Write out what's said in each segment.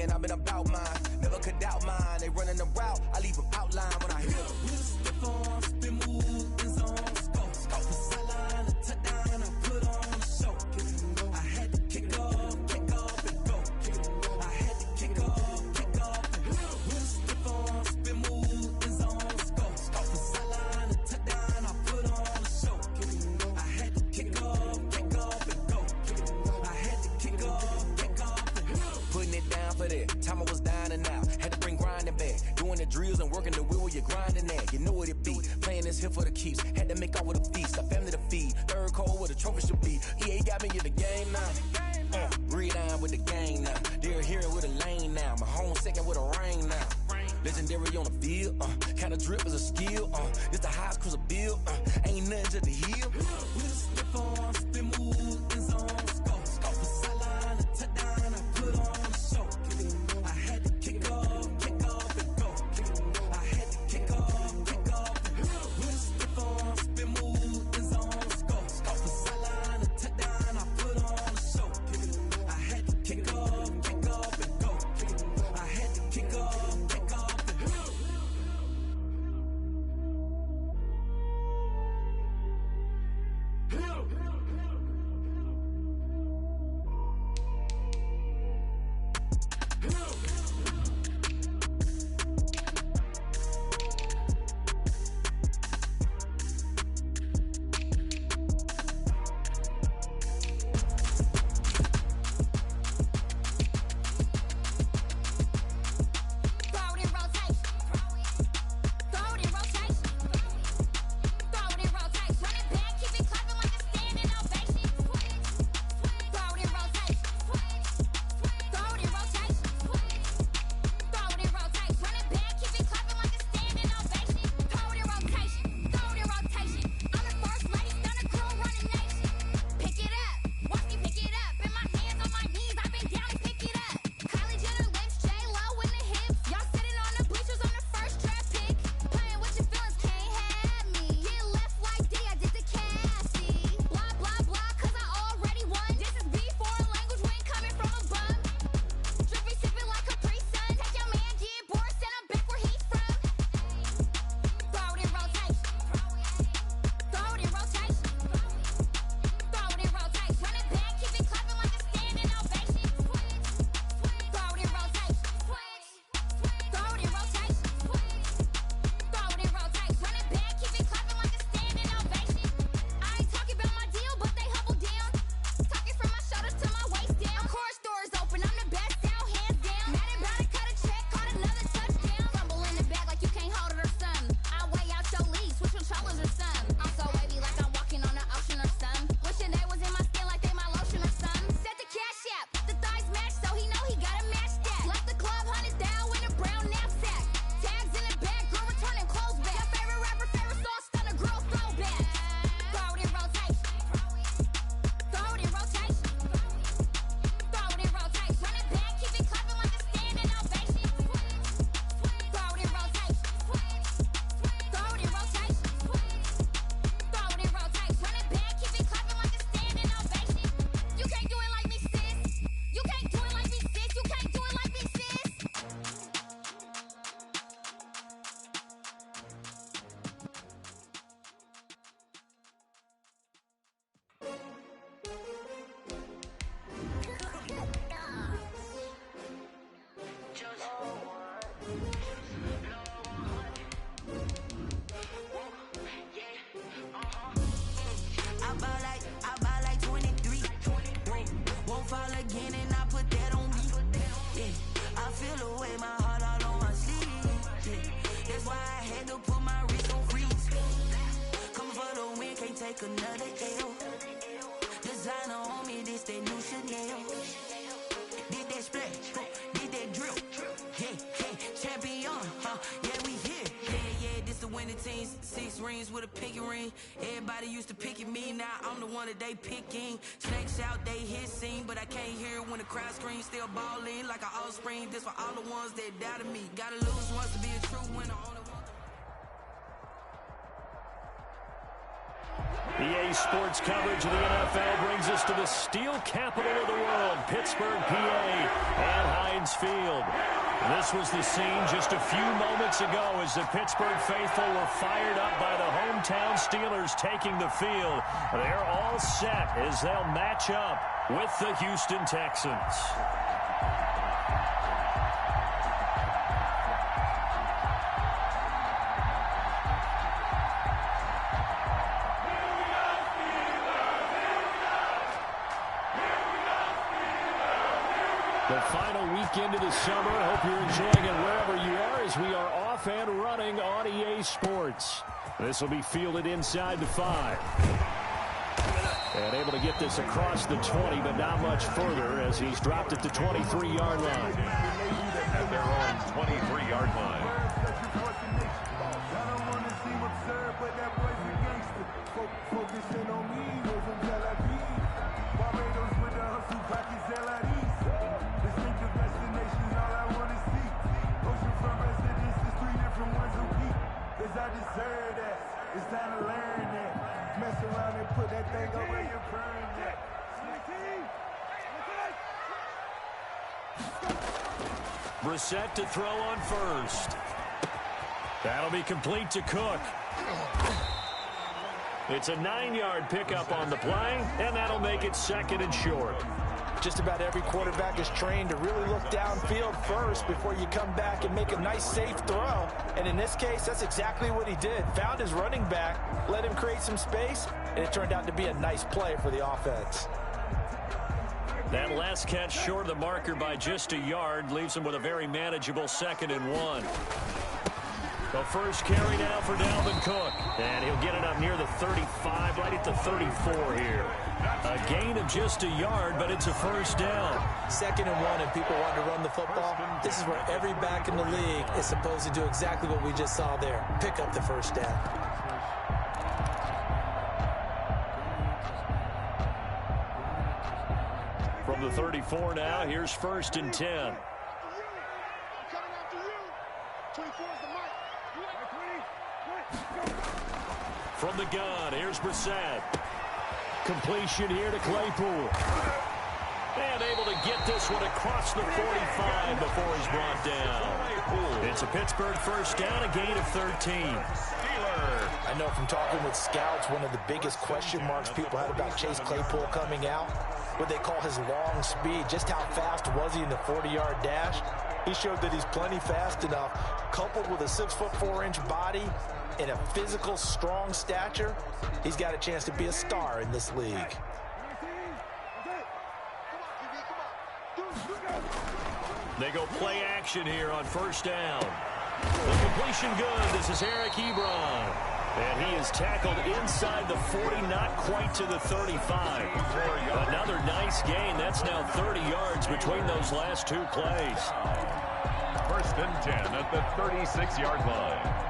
and I've been about mine. Never could doubt mine. They running the route, I leave them outline when I hear them. With a stiff on, spin move, in zone, scope. The sideline, a touchdown, I put on a show. I had to kick off and go. I had to kick off and go. With a stiff on, spin move, in zone, scope. The sideline, a touchdown, I put on a show. I had to kick off and go. I had to kick off and go. Putting it down for that. Time I was dying and out. Had to bring grinding back. Doing the drills and working the wheel where you're grinding at. You know what it be. Playing this here for the keeps. Had to make off with a feast. A family to feed. Third cold where the trophy should be. EA got me in the game now. Breed on with the gang now. They're here with a lane now. My home second with a ring now. Legendary on the field. Kinda drip is a skill. It's the highest cruiser bill. Ain't nothing to the heel. With a stiff on, spin move, in zone, scope. The sideline, a touchdown, I put on a show. I had to kick off and go. I had to kick off and go. With a stiff on, spin move, in zone, scope. The sideline, a touchdown, I put on a show. I had to kick off and go. I had to kick off and go. take another L. Designer on me, this that new Chanel. Did that splash, did that drill. Yeah, champion, yeah, we here. Yeah, this the winning team. 6 rings with a pinky ring. Everybody used to pick at me, now I'm the one that they picking. Snakes out, they hissing, but I can't hear it when the crowd screams. Still balling like an offspring. This for all the ones that doubted me. Gotta lose once to be a true winner. Only one. EA Sports coverage of the NFL brings us to the steel capital of the world, Pittsburgh, PA, at Heinz Field. This was the scene just a few moments ago as the Pittsburgh faithful were fired up by the hometown Steelers taking the field. They're all set as they'll match up with the Houston Texans. The final weekend of the summer. Hope you're enjoying it wherever you are as we are off and running on EA Sports. This will be fielded inside the 5. And able to get this across the 20, but not much further as he's dropped at the 23-yard line. At their own 23-yard line. I deserve that. It's time to learn that. Mess around and put that thing over your burn that. Brissett to throw on first. That'll be complete to Cook. It's a 9-yard pickup on the play, and that'll make it 2nd and short. Just about every quarterback is trained to really look downfield first before you come back and make a nice, safe throw. And in this case, that's exactly what he did. Found his running back, let him create some space, and it turned out to be a nice play for the offense. That last catch short of the marker by just a yard leaves him with a very manageable 2nd and 1. The first carry now for Dalvin Cook. And he'll get it up near the 35, right at the 34 here. A gain of just a yard, but it's a first down. 2nd and 1, and people want to run the football. This is where every back in the league is supposed to do exactly what we just saw there. Pick up the first down. From the 34 now, here's 1st and 10. From the gun, here's Brissett. Completion here to Claypool. And able to get this one across the 45 before he's brought down. It's a Pittsburgh first down, a gain of 13. I know from talking with scouts, one of the biggest question marks people had about Chase Claypool coming out, what they call his long speed. Just how fast was he in the 40-yard dash? He showed that he's plenty fast enough, coupled with a 6'4" body and a physical, strong stature. He's got a chance to be a star in this league. They go play action here on first down. The completion good. This is Eric Ebron. And he is tackled inside the 40, not quite to the 35. Another nice gain. That's now 30 yards between those last two plays. 1st and 10 at the 36-yard line.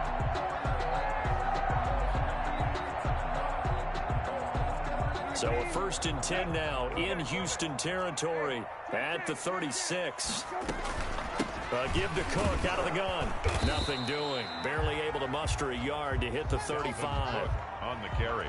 So a 1st and 10 now in Houston territory at the 36. Give to Cook out of the gun. Nothing doing. Barely able to muster a yard to hit the 35. On the carry.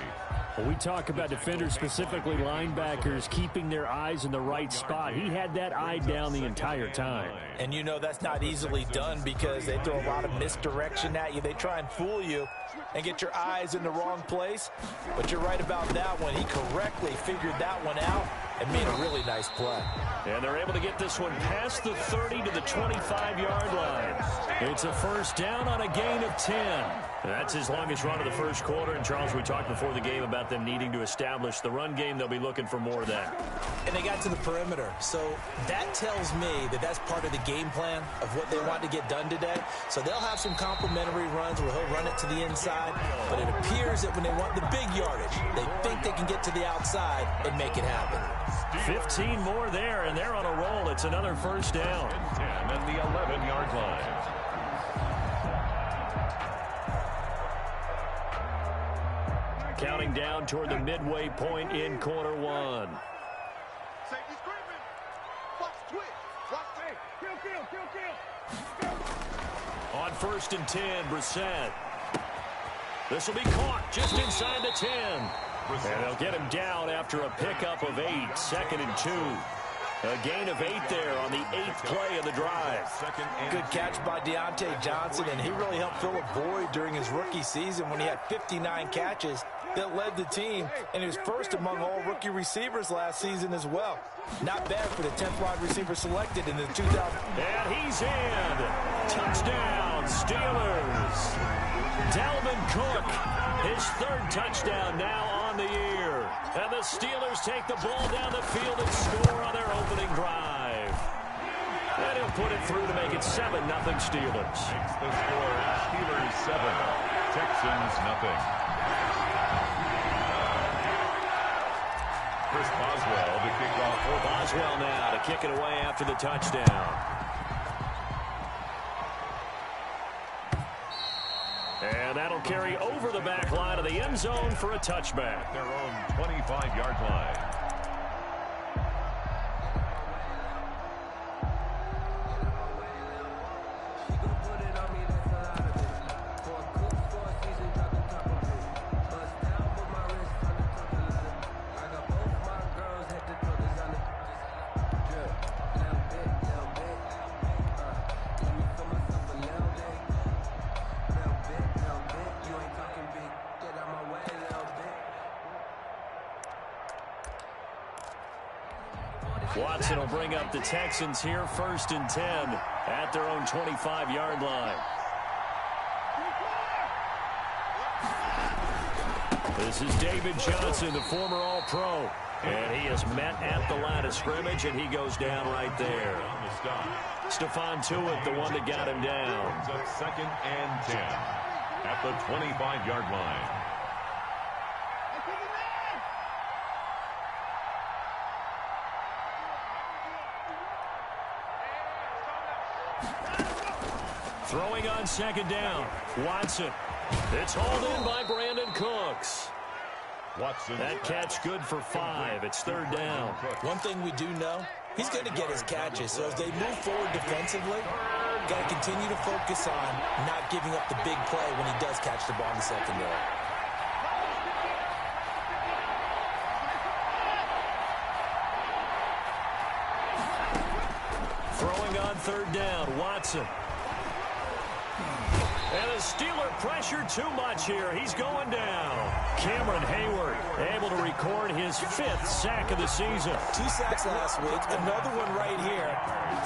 Well, we talk about defenders, specifically linebackers, keeping their eyes in the right spot. He had that eye down the entire time. And you know that's not easily done because they throw a lot of misdirection at you. They try and fool you and get your eyes in the wrong place. But you're right about that one. He correctly figured that one out and made a really nice play. And they're able to get this one past the 30 to the 25-yard line. It's a first down on a gain of 10. That's his longest run of the first quarter. And, Charles, we talked before the game about them needing to establish the run game. They'll be looking for more of that. And they got to the perimeter. So that tells me that that's part of the game plan of what they want to get done today. So they'll have some complimentary runs where he'll run it to the inside. But it appears that when they want the big yardage, they think they can get to the outside and make it happen. 15 more there, and they're on a roll. It's another first down. 10 at the 11-yard line. Counting down toward the midway point in quarter one. Safety screaming. Watch twitch. Watch kill. On 1st and 10, Brissett. This will be caught just inside the 10. And they'll get him down after a pickup of 8, 2nd and 2. A gain of 8 there on the 8th play of the drive. Good catch by Deontay Johnson, and he really helped fill a void during his rookie season when he had 59 catches that led the team, and he was first among all rookie receivers last season as well. Not bad for the 10th wide receiver selected in the 2000. And he's in. Touchdown, Steelers. Dalvin Cook, his 3rd touchdown now on the year. And the Steelers take the ball down the field and score on their opening drive. And he'll put it through to make it 7-0 Steelers. Makes the score Steelers 7, Texans 0. Chris Boswell to kick off. Boswell now to kick it away after the touchdown. And that'll carry over the back line of the end zone for a touchback. Their own 25-yard line. Watson will bring up the Texans here 1st and 10 at their own 25-yard line. This is David Johnson, the former All-Pro. And he is met at the line of scrimmage, and he goes down right there. Stephon Tuitt, the one that got him down. 2nd and 10 at the 25-yard line. Throwing on 2nd down. Watson. It's hauled in by Brandon Cooks. Watson. That catch good for 5. It's 3rd down. One thing we do know, he's going to get his catches. So as they move forward defensively, got to continue to focus on not giving up the big play when he does catch the ball in the secondary. Throwing on 3rd down. Watson. And the Steeler pressure too much here. He's going down. Cameron Hayward able to record his 5th sack of the season. 2 sacks last week, another one right here.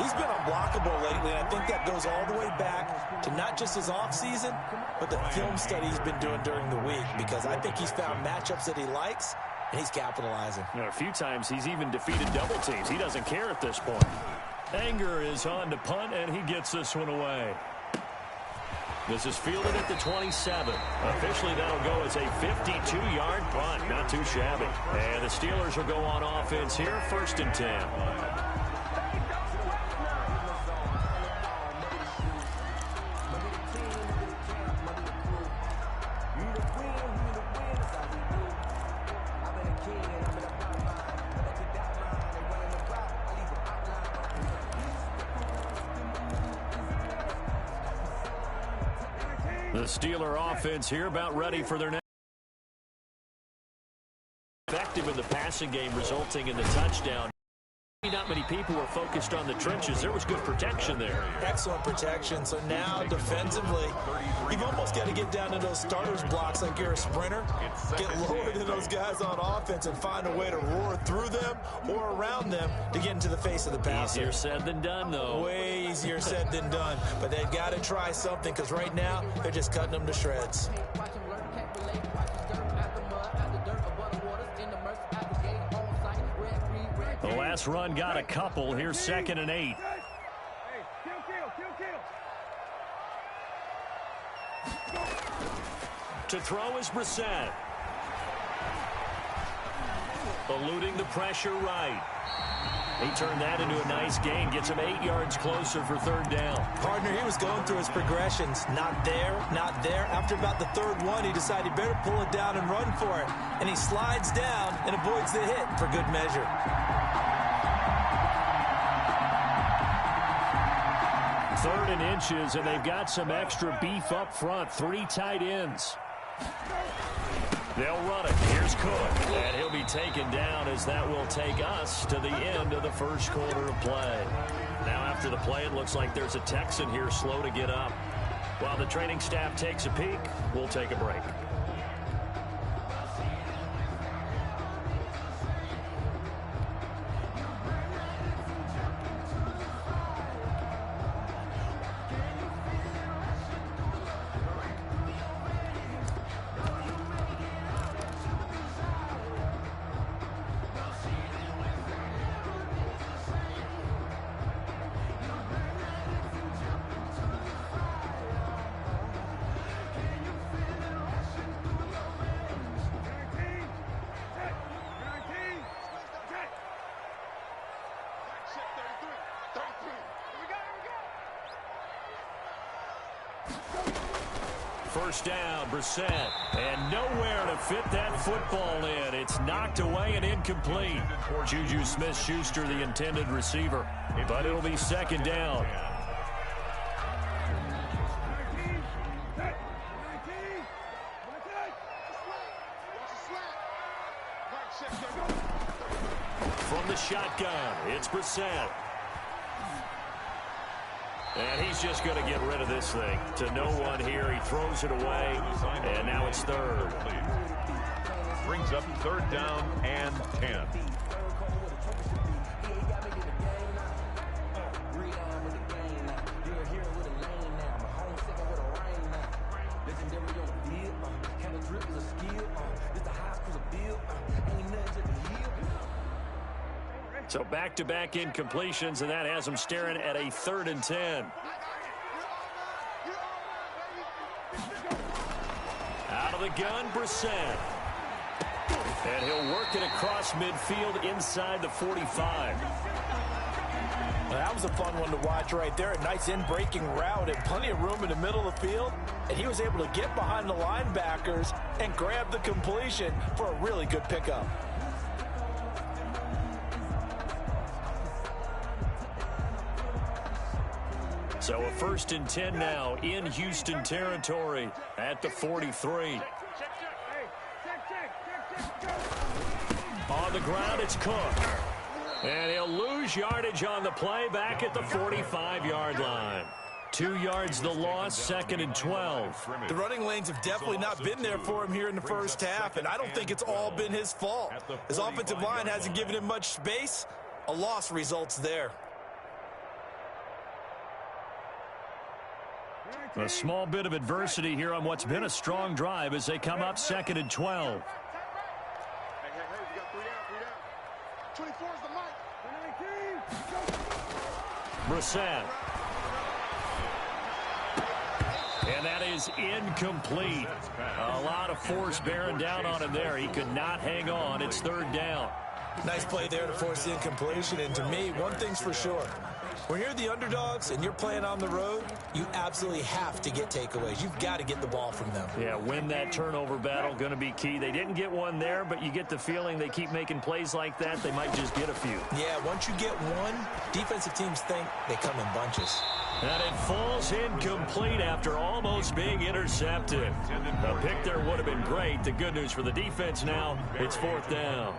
He's been unblockable lately, and I think that goes all the way back to not just his offseason, but the film study he's been doing during the week, because I think he's found matchups that he likes, and he's capitalizing. You know, a few times he's even defeated double teams. He doesn't care at this point. Anger is on to punt, and he gets this one away. This is fielded at the 27. Officially, that'll go as a 52-yard punt. Not too shabby. And the Steelers will go on offense here, 1st and 10. The Steeler offense here about ready for their next. Effective in the passing game, resulting in the touchdown. Not many people were focused on the trenches. There was good protection there. Excellent protection. So now defensively, you've almost got to get down to those starters blocks like you're a sprinter. Get lower than those guys on offense and find a way to roar through them or around them to get into the face of the passer. Easier said than done, though. Way easier said than done. But they've got to try something, because right now they're just cutting them to shreds. The last run got a couple. Here's 2nd and 8. To throw is Brissett. Eluding the pressure right. He turned that into a nice gain. Gets him 8 yards closer for 3rd down. Partner, he was going through his progressions. Not there, not there. After about the 3rd one, he decided he better pull it down and run for it. And he slides down and avoids the hit for good measure. 3rd and inches, and they've got some extra beef up front. 3 tight ends. They'll run it. Here's Cook. And he'll be taken down as that will take us to the end of the first quarter of play. Now after the play, it looks like there's a Texan here slow to get up. While the training staff takes a peek, we'll take a break. First down, Brissett, and nowhere to fit that football in. It's knocked away and incomplete. Juju Smith-Schuster, the intended receiver, but it'll be second down. From the shotgun, it's Brissett. And he's just going to get rid of this thing to no one here. He throws it away, and now it's third. Brings up third down and 10. So back-to-back incompletions, and that has them staring at a 3rd and 10. Out of the gun, Brissett. And he'll work it across midfield inside the 45. Well, that was a fun one to watch right there. A nice in-breaking route and plenty of room in the middle of the field. And he was able to get behind the linebackers and grab the completion for a really good pickup. So a 1st and 10 now in Houston territory at the 43. On the ground, it's Cook. And he'll lose yardage on the play back at the 45-yard line. 2 yards the loss, 2nd and 12. The running lanes have definitely not been there for him here in the first half, and I don't think it's all been his fault. His offensive line hasn't given him much space. A loss results there. A small bit of adversity here on what's been a strong drive as they come up 2nd and 12. Brissett. And that is incomplete. A lot of force bearing down on him there. He could not hang on. It's 3rd down. Nice play there to force the incompletion. And to me, one thing's for sure. When you're the underdogs and you're playing on the road, you absolutely have to get takeaways. You've got to get the ball from them. Yeah, win that turnover battle, going to be key. They didn't get one there, but you get the feeling they keep making plays like that, they might just get a few. Yeah, once you get one, defensive teams think they come in bunches. And it falls incomplete after almost being intercepted. A pick there would have been great. The good news for the defense now, it's 4th down.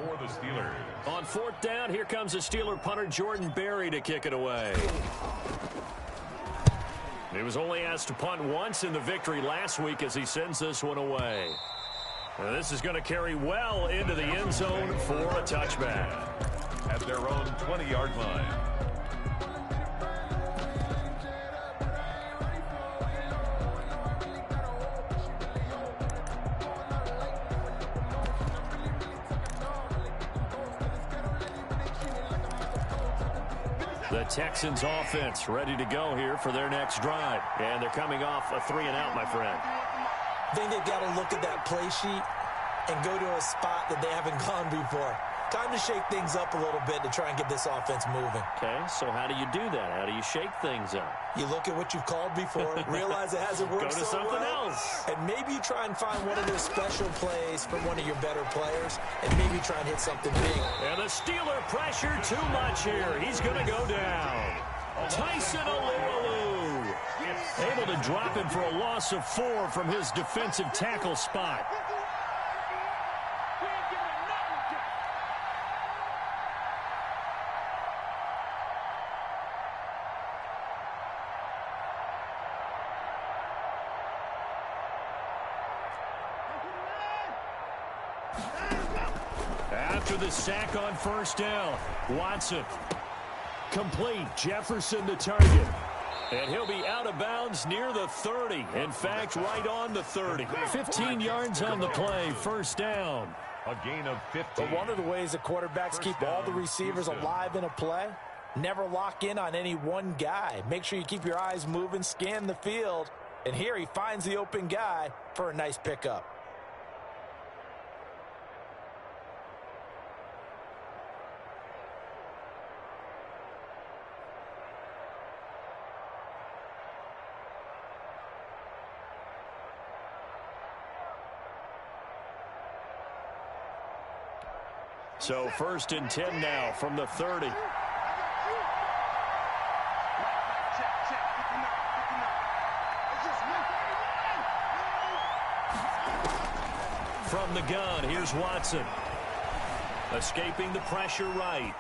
On 4th down, here comes the Steeler punter Jordan Berry to kick it away. He was only asked to punt once in the victory last week as he sends this one away. Now this is going to carry well into the end zone for a touchback. At their own 20-yard line. The Texans offense ready to go here for their next drive. And they're coming off a 3-and-out, my friend. I think they've got to look at that play sheet and go to a spot that they haven't gone before. Time to shake things up a little bit to try and get this offense moving. Okay, so how do you do that? How do you shake things up? You look at what you've called before, realize it hasn't worked Go to so something well, else. and maybe you try and find one of those special plays from one of your better players, and maybe try and hit something big. And the Steeler pressure too much here. He's going to go down. Tyson Alualu able to to drop him for a loss of 4 from his defensive tackle spot. After the sack on first down, Watson. Complete. Jefferson the target. And he'll be out of bounds near the 30. In fact, right on the 30. 15 yards on the play. First down. A gain of 15. But one of the ways the quarterbacks keep all the receivers alive in a play, never lock in on any one guy. Make sure you keep your eyes moving, scan the field. And here he finds the open guy for a nice pickup. So first and 10 now from the 30. From the gun, here's Watson. Escaping the pressure right.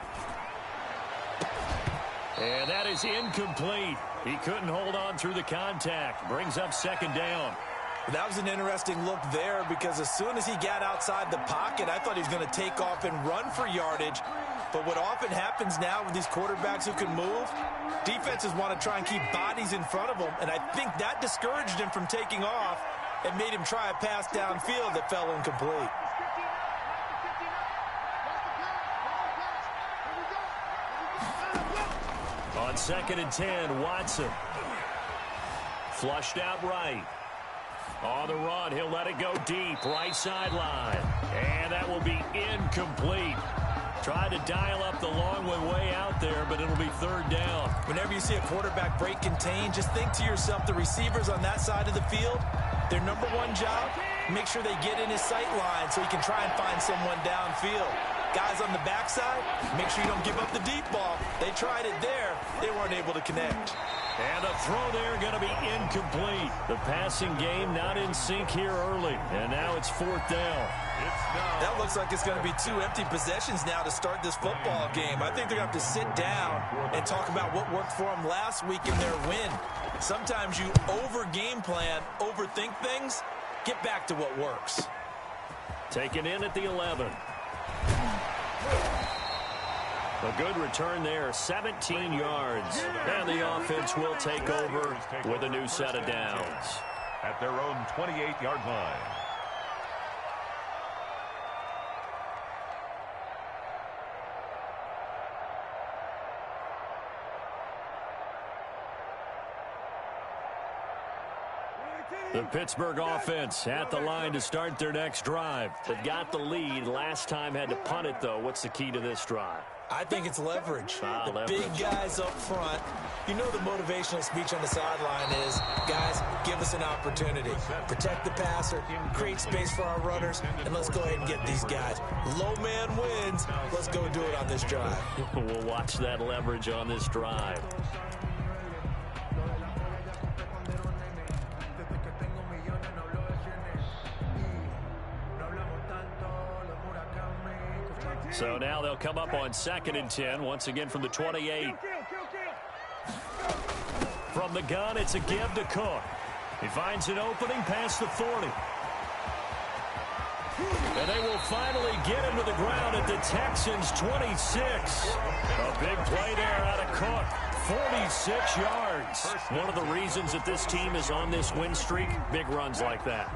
And that is incomplete. He couldn't hold on through the contact. Brings up second down. That was an interesting look there because as soon as he got outside the pocket, I thought he was going to take off and run for yardage. But what often happens now with these quarterbacks who can move, defenses want to try and keep bodies in front of them, and I think that discouraged him from taking off and made him try a pass downfield that fell incomplete. On second and 10, Watson. Flushed out right. On the run, he'll let it go deep, right sideline. And that will be incomplete. Tried to dial up the long way out there, but it'll be third down. Whenever you see a quarterback break contain, just think to yourself, the receivers on that side of the field, their number one job, make sure they get in his sight line so he can try and find someone downfield. Guys on the backside, make sure you don't give up the deep ball. They tried it there. They weren't able to connect. And the throw there going to be incomplete. The passing game not in sync here early. And now it's fourth down. That looks like it's going to be 2 empty possessions now to start this football game. I think they're going to have to sit down and talk about what worked for them last week in their win. Sometimes you over-game plan, overthink things. Get back to what works. Taken in at the 11. A good return there, 17 yards. And the offense will take over with a new set of downs. At their own 28-yard line. The Pittsburgh offense at the line to start their next drive. They've got the lead. Last time had to punt it, though. What's the key to this drive? I think it's leverage. Leverage. Big guys up front. You know the motivational speech on the sideline is, guys, give us an opportunity. Protect the passer, create space for our runners, and let's go ahead and get these guys. Low man wins. Let's go do it on this drive. We'll watch that leverage on this drive. So now they'll come up on second and 10, once again from the 28. From the gun, it's a give to Cook. He finds an opening past the 40. And they will finally get him to the ground at the Texans' 26. A big play there out of Cook. 46 yards. One of the reasons that this team is on this win streak, big runs like that.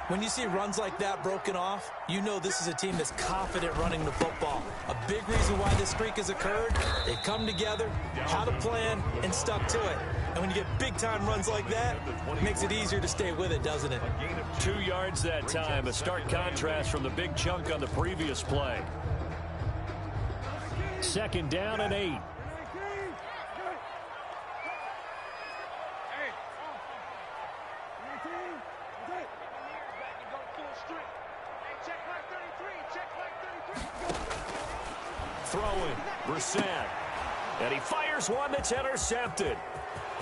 When you see runs like that broken off, you know this is a team that's confident running the football. A big reason why this streak has occurred, they've come together, had a plan, and stuck to it. And when you get big-time runs like that, it makes it easier to stay with it, doesn't it? 2 yards that time, a stark contrast from the big chunk on the previous play. Second down and 8. Throwing, Brissett. And he fires one that's intercepted.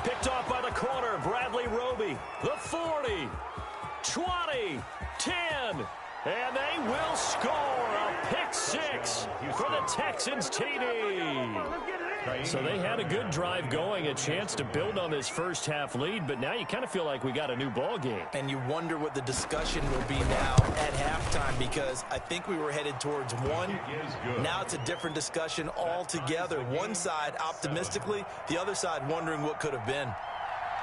Picked off by the corner, Bradley Roby. The 40, 20, 10. And they will score a pick six for the Texans TD. So they had a good drive going, a chance to build on this first half lead, but now you kind of feel like we got a new ball game. And you wonder what the discussion will be now at halftime, because I think we were headed towards one. Now it's a different discussion altogether. One side optimistically, the other side wondering what could have been.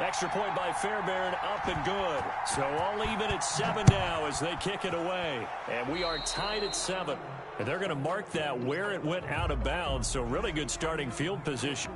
Extra point by Fairbairn, up and good. So all even at 7 now as they kick it away. And we are tied at 7. And they're going to mark that where it went out of bounds. So really good starting field position.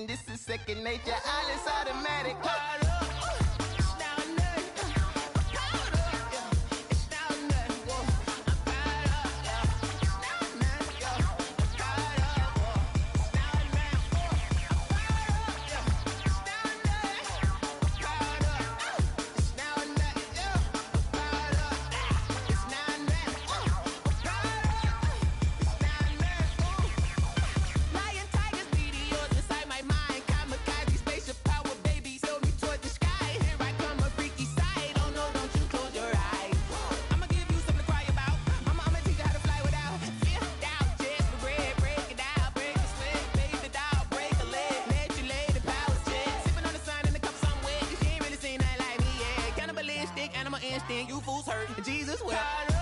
This is second nature. All is automatic. You fools hurt. Jesus will.